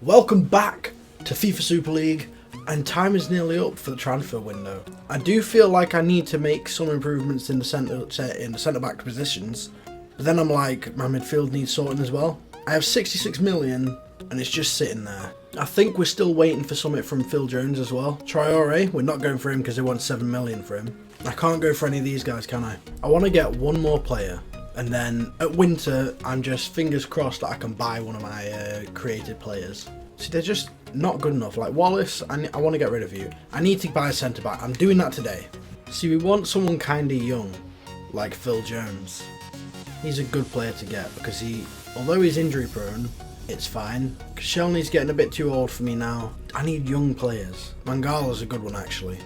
Welcome back to FIFA Super League, and time is nearly up for the transfer window. I do feel like I need to make some improvements in the centre back positions, but then I'm like, my midfield needs sorting as well. I have 66 million and it's just sitting there. I think we're still waiting for something from Phil Jones as well. Traore, we're not going for him because they want 7 million for him. I can't go for any of these guys, can I? I want to get one more player, and then at winter I'm just fingers crossed that I can buy one of my created players. See, they're just not good enough. Like Wallace, I want to get rid of you. I need to buy a centre back. I'm doing that today. See, we want someone kind of young, like Phil Jones. He's a good player to get because although he's injury prone, it's fine. Koscielny's getting a bit too old for me now. I need young players. Mangala's a good one actually.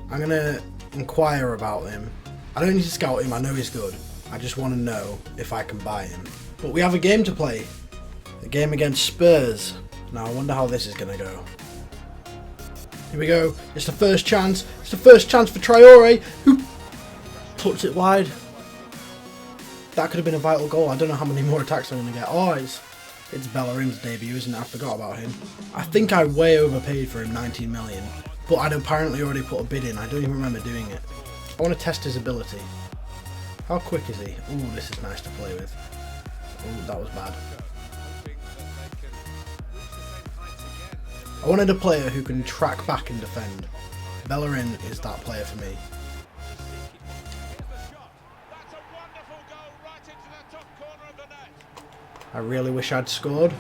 I'm gonna inquire about him. I don't need to scout him, I know he's good. I just want to know if I can buy him. But we have a game to play. A game against Spurs. Now I wonder how this is gonna go. Here we go. It's the first chance. It's the first chance for Traore, who puts it wide. That could have been a vital goal. I don't know how many more attacks I'm gonna get. Oh, it's Bellerin's debut, isn't it? I forgot about him. I think I way overpaid for him, 19 million. But I'd apparently already put a bid in. I don't even remember doing it. I want to test his ability. How quick is he? Ooh, this is nice to play with. Ooh, that was bad. I wanted a player who can track back and defend. Bellerin is that player for me. I really wish I'd scored.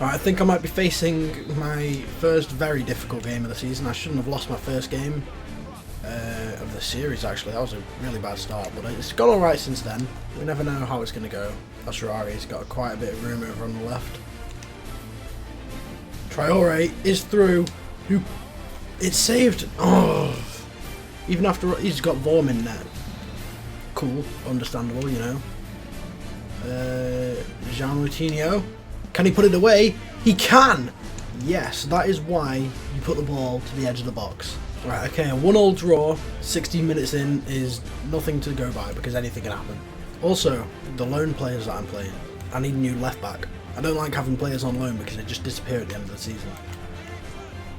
Right, I think I might be facing my first very difficult game of the season. I shouldn't have lost my first game of the series actually. That was a really bad start, but it's gone alright since then. We never know how it's going to go. Asharawi's got quite a bit of room over on the left. Traore is through. It's saved. Oh, even after he's got Vorm in there. Cool, understandable, you know. Jean Moutinho. Can he put it away? He can! Yes, that is why you put the ball to the edge of the box. Right, okay, a 1-1 draw, 16 minutes in is nothing to go by because anything can happen. Also, the loan players that I'm playing, I need a new left back. I don't like having players on loan because they just disappear at the end of the season.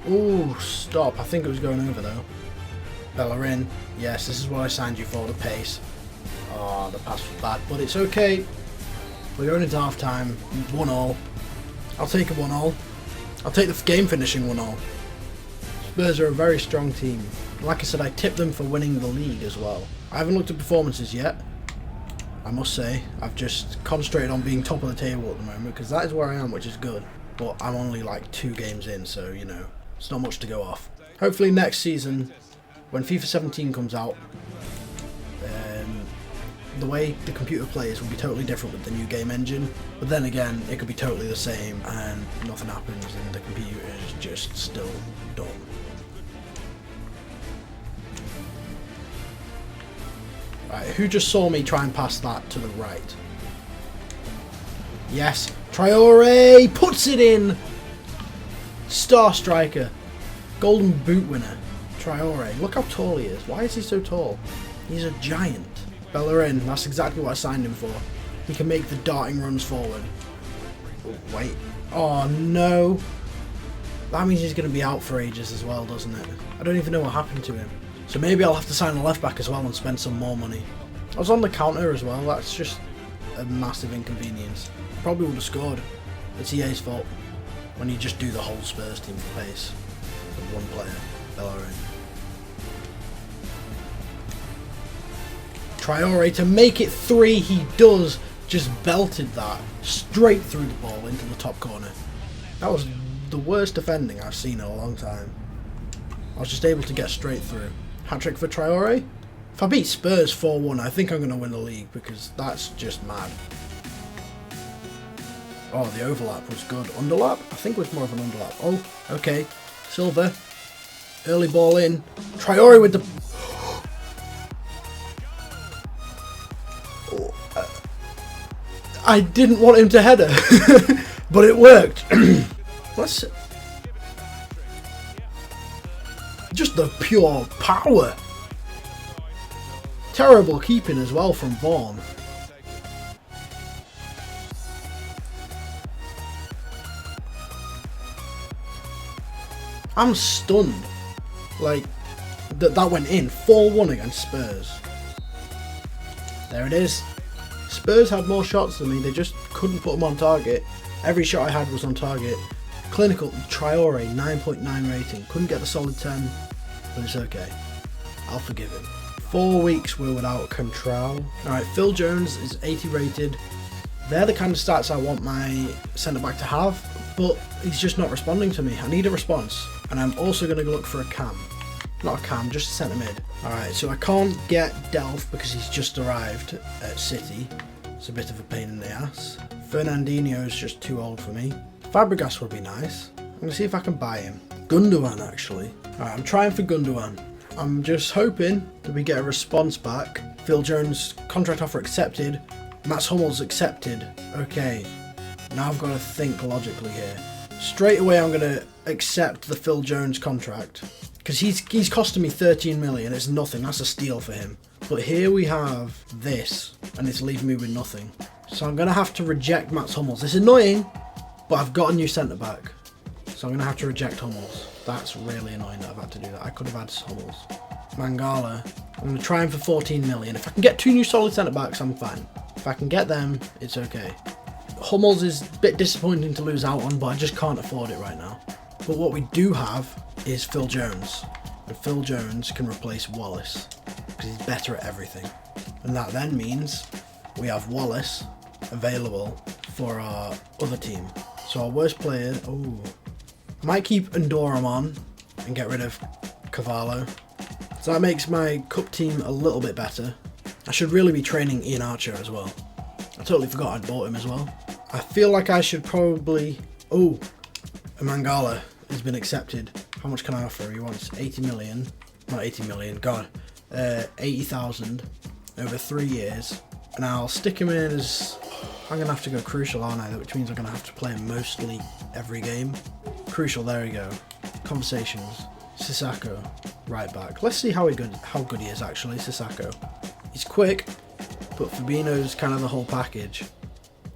Ooh, stop. I think it was going over though. Bellerin. Yes, this is what I signed you for, the pace. Oh, the pass was bad, but it's okay. We're going into half time, 1-1. I'll take a 1-1. I'll take the game finishing 1-1. Spurs are a very strong team. Like I said, I tipped them for winning the league as well. I haven't looked at performances yet. I must say, I've just concentrated on being top of the table at the moment because that is where I am, which is good. But I'm only like 2 games in, so you know, it's not much to go off. Hopefully next season, when FIFA 17 comes out, the way the computer plays will be totally different with the new game engine, but then again it could be totally the same and nothing happens and the computer is just still dumb. Right, who just saw me try and pass that to the right? Yes, Traore puts it in! Star striker, golden boot winner, Traore. Look how tall he is. Why is he so tall? He's a giant. Bellerin, that's exactly what I signed him for. He can make the darting runs forward. Oh, wait. Oh, no. That means he's going to be out for ages as well, doesn't it? I don't even know what happened to him. So maybe I'll have to sign a left back as well and spend some more money. I was on the counter as well. That's just a massive inconvenience. Probably would have scored. It's EA's fault when you just do the whole Spurs team for pace with one player, Bellerin. Traore to make it 3, he does. Just belted that straight through the ball into the top corner. That was the worst defending I've seen in a long time. I was just able to get straight through. Hat-trick for Traore. If I beat Spurs 4-1, I think I'm going to win the league because that's just mad. Oh, the overlap was good. Underlap? I think it was more of an underlap. Oh, okay. Silva. Early ball in. Traore with the... I didn't want him to header, but it worked. Let's just the pure power. Terrible keeping as well from Vorm. I'm stunned. Like, that went in. 4-1 against Spurs. There it is. Spurs had more shots than me. They just couldn't put them on target. Every shot I had was on target. Clinical, Traore, 9.9 rating. Couldn't get the solid 10, but it's okay. I'll forgive him. 4 weeks we're without control. Alright, Phil Jones is 80 rated. They're the kind of stats I want my centre-back to have, but he's just not responding to me. I need a response. And I'm also going to look for a cam. Not a cam, just a centre mid. Alright, so I can't get Delph because he's just arrived at City. It's a bit of a pain in the ass. Fernandinho is just too old for me. Fabregas would be nice. I'm going to see if I can buy him. Gundogan, actually. Alright, I'm trying for Gundogan. I'm just hoping that we get a response back. Phil Jones, contract offer accepted. Mats Hummels accepted. Okay, now I've got to think logically here. Straight away I'm going to accept the Phil Jones contract. Because he's costing me 13 million. It's nothing. That's a steal for him. But here we have this, and it's leaving me with nothing. So I'm going to have to reject Mats Hummels. It's annoying, but I've got a new centre-back. So I'm going to have to reject Hummels. That's really annoying that I've had to do that. I could have had Hummels. Mangala. I'm going to try him for 14 million. If I can get 2 new solid centre-backs, I'm fine. If I can get them, it's okay. Hummels is a bit disappointing to lose out on, but I just can't afford it right now. But what we do have is Phil Jones. And Phil Jones can replace Wallace, because he's better at everything. And that then means we have Wallace available for our other team. So our worst player, I might keep Endoram on and get rid of Cavallo. So that makes my cup team a little bit better. I should really be training Ian Archer as well. I totally forgot I'd bought him as well. I feel like I should probably... Mangala has been accepted. How much can I offer? He wants 80 million. Not 80 million, God. 80,000 over 3 years. And I'll stick him in as... I'm going to have to go Crucial, aren't I? Which means I'm going to have to play him mostly every game. Crucial, there we go. Conversations. Sissako, right back. Let's see how good he is actually, Sissako. He's quick, but Fabinho's kind of the whole package.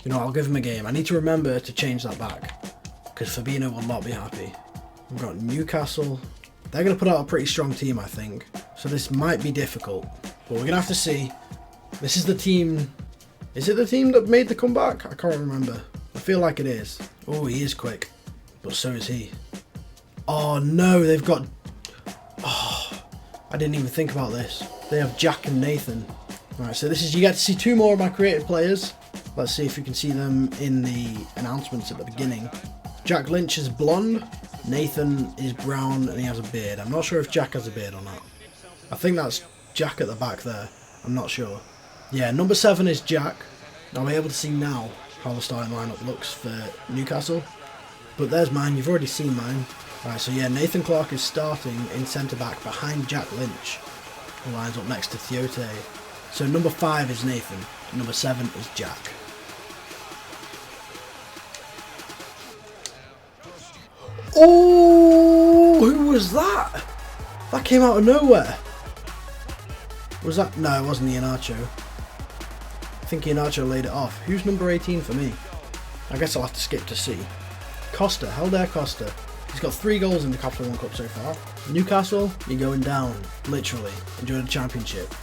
You know, I'll give him a game. I need to remember to change that back, because Fabinho will not be happy. We've got Newcastle. They're going to put out a pretty strong team, I think. So this might be difficult, but we're going to have to see. This is the team. Is it the team that made the comeback? I can't remember. I feel like it is. Oh, he is quick, but so is he. Oh no, they've got... Oh, I didn't even think about this. They have Jack and Nathan. Alright, so this is... You get to see 2 more of my creative players. Let's see if you can see them in the announcements at the beginning. Jack Lynch is blonde. Nathan is brown and he has a beard. I'm not sure if Jack has a beard or not. I think that's Jack at the back there. I'm not sure. Yeah, number 7 is Jack. I'll be able to see now how the starting lineup looks for Newcastle. But there's mine. You've already seen mine. Right, so yeah, Nathan Clark is starting in centre-back behind Jack Lynch, who lines up next to Thiote. So number 5 is Nathan, number 7 is Jack. Oh, who was that? That came out of nowhere. Was that? No, it wasn't Iheanacho. I think Iheanacho laid it off. Who's number 18 for me? I guess I'll have to skip to see. Costa, Helder Costa. He's got 3 goals in the Capital One Cup so far. Newcastle, you're going down, literally. Enjoy the championship.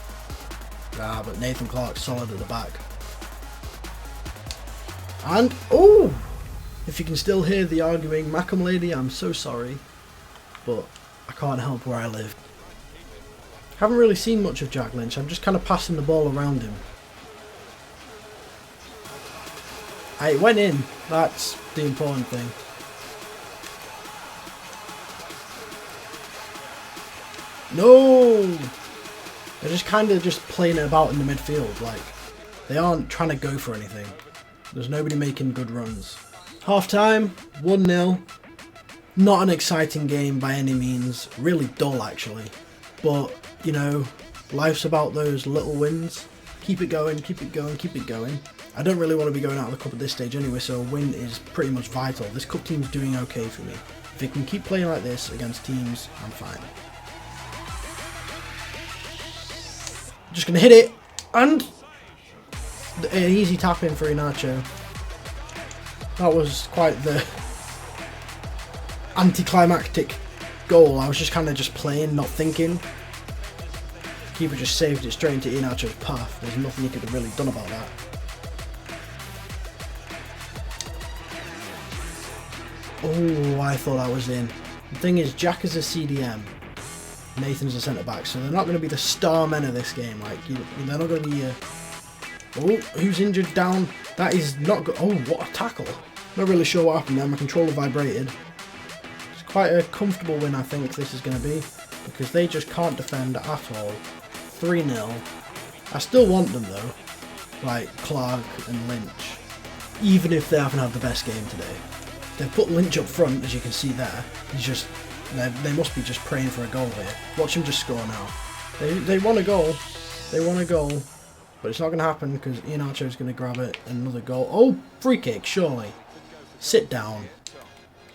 But Nathan Clark's solid at the back. And, if you can still hear the arguing, Mackham lady, I'm so sorry, but I can't help where I live. Haven't really seen much of Jack Lynch. I'm just kind of passing the ball around him. It went in. That's the important thing. No! They're just kind of just playing it about in the midfield. Like, they aren't trying to go for anything. There's nobody making good runs. Half time, 1-0. Not an exciting game by any means. Really dull, actually. But, you know, life's about those little wins. Keep it going, keep it going, keep it going. I don't really want to be going out of the cup at this stage anyway, so a win is pretty much vital. This cup team's doing okay for me. If it can keep playing like this against teams, I'm fine. Just going to hit it, and an easy tap in for Iheanacho. That was quite the anticlimactic goal, I was just kind of just playing, not thinking. Keeper just saved it straight into Iheanacho's path. There's nothing he could have really done about that. Oh, I thought I was in. The thing is, Jack is a CDM. Nathan's a centre-back, so they're not going to be the star men of this game. Like, they're not going to be... Oh, who's injured down? That is not good. Oh, what a tackle. Not really sure what happened there. My controller vibrated. It's quite a comfortable win, I think, this is going to be. Because they just can't defend at all. 3-0. I still want them, though. Like Clark and Lynch. Even if they haven't had the best game today. They've put Lynch up front, as you can see there. He's just... They must be just praying for a goal here. Watch him just score now. They want a goal. They want a goal. But it's not going to happen because Iheanacho's going to grab it. Another goal. Oh, free kick, surely. Sit down.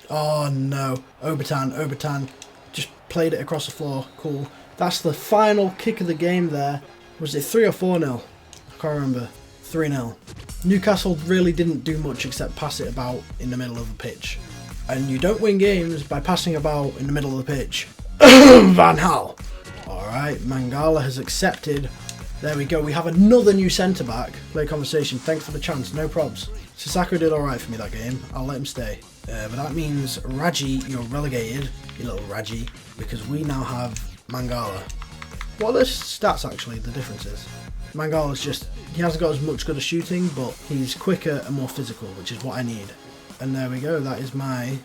Oh, no. Obertan. Just played it across the floor. Cool. That's the final kick of the game there. Was it 3 or 4-0? I can't remember. 3-0. Newcastle really didn't do much except pass it about in the middle of the pitch. And you don't win games by passing about in the middle of the pitch. Van Gaal. Alright, Mangala has accepted. There we go. We have another new centre-back. Play conversation. Thanks for the chance. No probs. Sissako did alright for me that game. I'll let him stay. But that means, Raji, you're relegated. You little Raji. Because we now have Mangala. What are the stats, actually, the differences? Mangala's just... He hasn't got as much good at shooting, but he's quicker and more physical, which is what I need. And there we go, that is my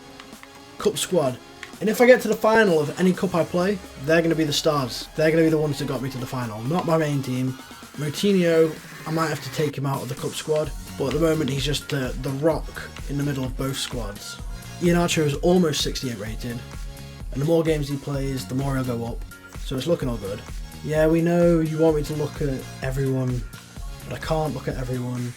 cup squad. And if I get to the final of any cup I play, they're going to be the stars. They're going to be the ones that got me to the final, not my main team. Moutinho, I might have to take him out of the cup squad, but at the moment he's just the rock in the middle of both squads. Iheanacho is almost 68 rated, and the more games he plays, the more he'll go up. So it's looking all good. Yeah, we know you want me to look at everyone, but I can't look at everyone.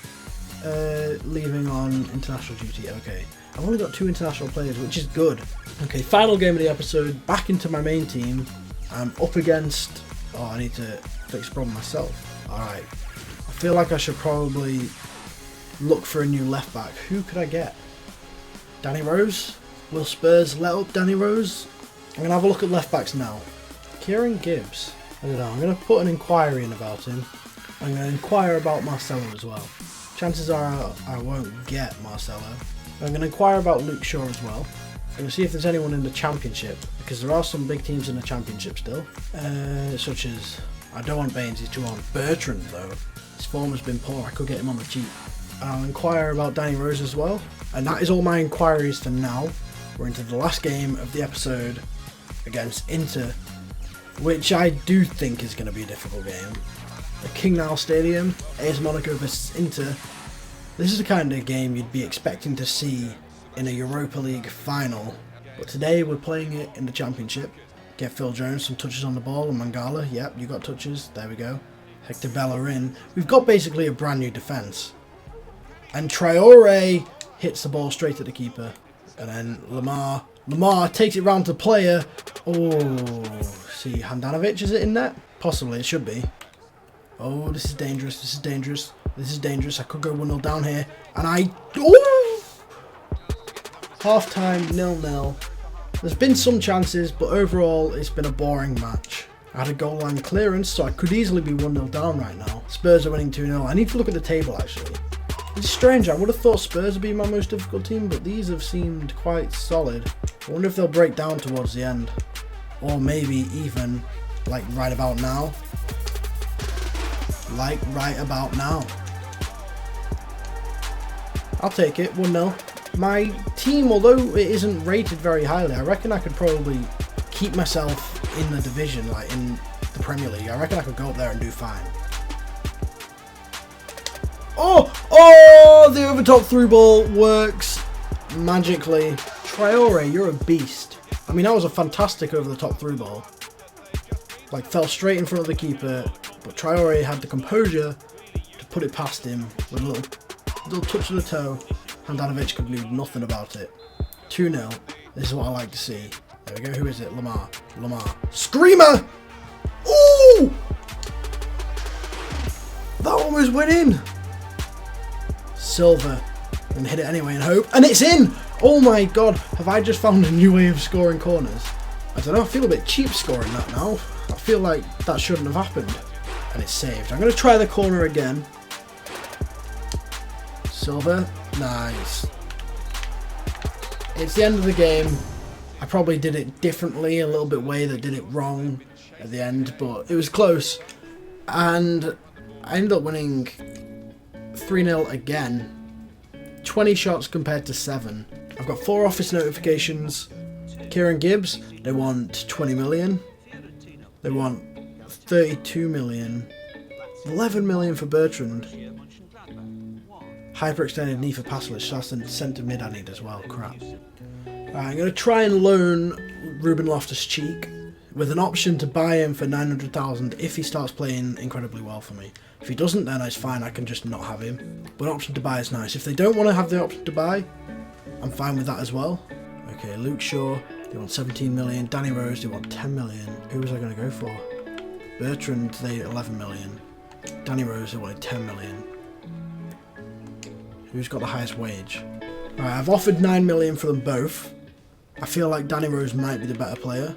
Leaving on international duty, okay. I've only got 2 international players, which is good. Okay, final game of the episode, back into my main team. I'm up against... Oh, I need to fix the problem myself. Alright. I feel like I should probably look for a new left back. Who could I get? Danny Rose? Will Spurs let up Danny Rose? I'm going to have a look at left backs now. Kieran Gibbs. I don't know, I'm going to put an inquiry in about him. I'm going to inquire about Marcelo as well. Chances are I won't get Marcelo. I'm going to inquire about Luke Shaw as well. I'm going to see if there's anyone in the Championship, because there are some big teams in the Championship still. Such as, I don't want Baines, he's too on. Bertrand though, his form has been poor, I could get him on the cheap. I'll inquire about Danny Rose as well. And that is all my inquiries for now. We're into the last game of the episode against Inter, which I do think is going to be a difficult game. The King Now Stadium, AS Monaco versus Inter. This is the kind of game you'd be expecting to see in a Europa League final, but today we're playing it in the Championship. Get Phil Jones some touches on the ball, and Mangala, yep, you got touches, there we go. Hector Bellerin. We've got basically a brand new defence. And Traore hits the ball straight at the keeper. And then Lamar takes it round to player. Oh, see, Handanovic, is it in net? Possibly, it should be. Oh, this is dangerous, this is dangerous, this is dangerous. I could go 1-0 down here. And I... Oh! Half time, 0-0. There's been some chances, but overall it's been a boring match. I had a goal line clearance, so I could easily be 1-0 down right now. Spurs are winning 2-0. I need to look at the table, actually. It's strange, I would have thought Spurs would be my most difficult team, but these have seemed quite solid. I wonder if they'll break down towards the end. Or maybe even, like, right about now. Like, right about now. I'll take it, 1-0. My team, although it isn't rated very highly, I reckon I could probably keep myself in the division, like in the Premier League. I reckon I could go up there and do fine. Oh, the over top through ball works magically. Traore, you're a beast. I mean, that was a fantastic over the top through ball. Like, fell straight in front of the keeper, but Traore had the composure to put it past him with a little touch of the toe. Handanovic could do nothing about it. 2-0. This is what I like to see. There we go. Who is it? Lamar. Screamer! Ooh! That almost went in. Silva. And hit it anyway and hope. And it's in! Oh my god. Have I just found a new way of scoring corners? I don't know, I feel a bit cheap scoring that now. I feel like that shouldn't have happened. And it's saved. I'm going to try the corner again. Silver. Nice. It's the end of the game. I probably did it differently, a little bit way that did it wrong at the end, but it was close. And I ended up winning 3-0 again. 20 shots compared to 7. I've got 4 office notifications. Kieran Gibbs, they want 20 million. They want 32 million. 11 million for Bertrand. Hyperextended knee for Paslic, so that's the centre mid I need as well. Crap. I'm going to try and loan Ruben Loftus-Cheek with an option to buy him for 900,000 if he starts playing incredibly well for me. If he doesn't, then it's fine, I can just not have him. But an option to buy is nice. If they don't want to have the option to buy, I'm fine with that as well. Okay, Luke Shaw, they want 17 million. Danny Rose, they want 10 million. Who was I going to go for? Bertrand, they 11 million. Danny Rose, they wanted 10 million. Who's got the highest wage? Alright, I've offered 9 million for them both. I feel like Danny Rose might be the better player.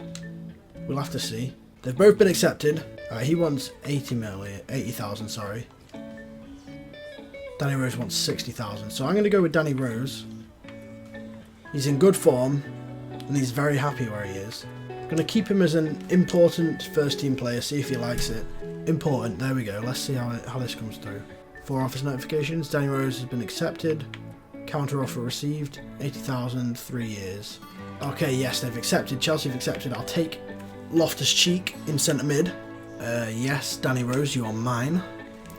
We'll have to see. They've both been accepted. He wants 80,000, sorry. Danny Rose wants 60,000. So I'm going to go with Danny Rose. He's in good form. And he's very happy where he is. I'm going to keep him as an important first team player. See if he likes it. Important. There we go. Let's see how this comes through. 4 office notifications. Danny Rose has been accepted. Counter offer received. 80,000, 3 years. Okay, yes, they've accepted. Chelsea have accepted. I'll take Loftus-Cheek in centre mid. Yes, Danny Rose, you are mine.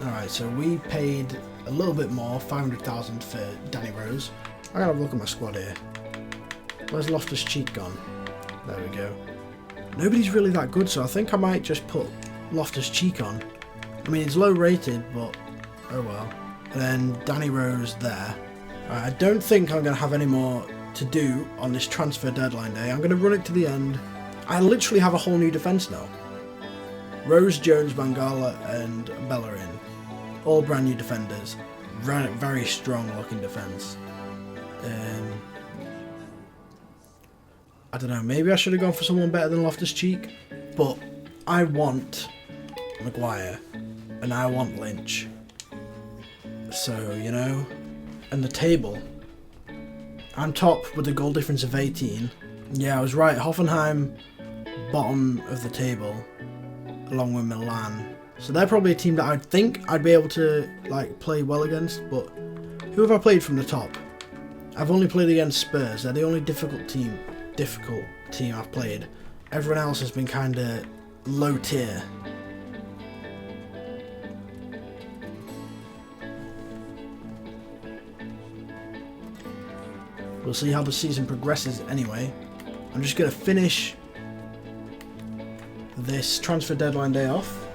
Alright, so we paid a little bit more, 500,000 for Danny Rose. I gotta have a look at my squad here. Where's Loftus-Cheek gone? There we go. Nobody's really that good, so I think I might just put Loftus-Cheek on. I mean, it's low rated, but oh well. And then Danny Rose there. Alright, I don't think I'm going to have any more to do on this transfer deadline day. I'm going to run it to the end. I literally have a whole new defence now. Rose, Jones, Mangala and Bellerin. All brand new defenders. Very strong looking defence. I don't know, maybe I should have gone for someone better than Loftus-Cheek. But I want Maguire and I want Lynch. So, you know, and the table. I'm top with a goal difference of 18. Yeah, I was right. Hoffenheim, bottom of the table, along with Milan. So they're probably a team that I'd think I'd be able to like play well against. But who have I played from the top? I've only played against Spurs. They're the only difficult team I've played. Everyone else has been kind of low tier. We'll see how the season progresses anyway. I'm just going to finish this transfer deadline day off.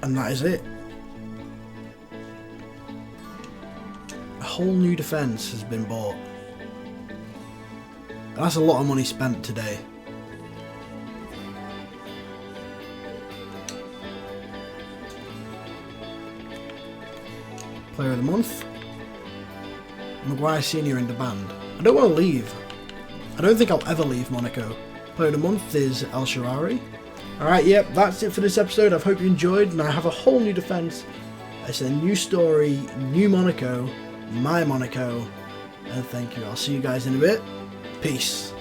And that is it. A whole new defence has been bought. And that's a lot of money spent today. Player of the month. Maguire Senior in the band. I don't want to leave. I don't think I'll ever leave Monaco. Player of the month is El Shaarawy. Alright, yep, that's it for this episode. I hope you enjoyed, and I have a whole new defence. It's a new story, new Monaco, my Monaco, and thank you. I'll see you guys in a bit. Peace.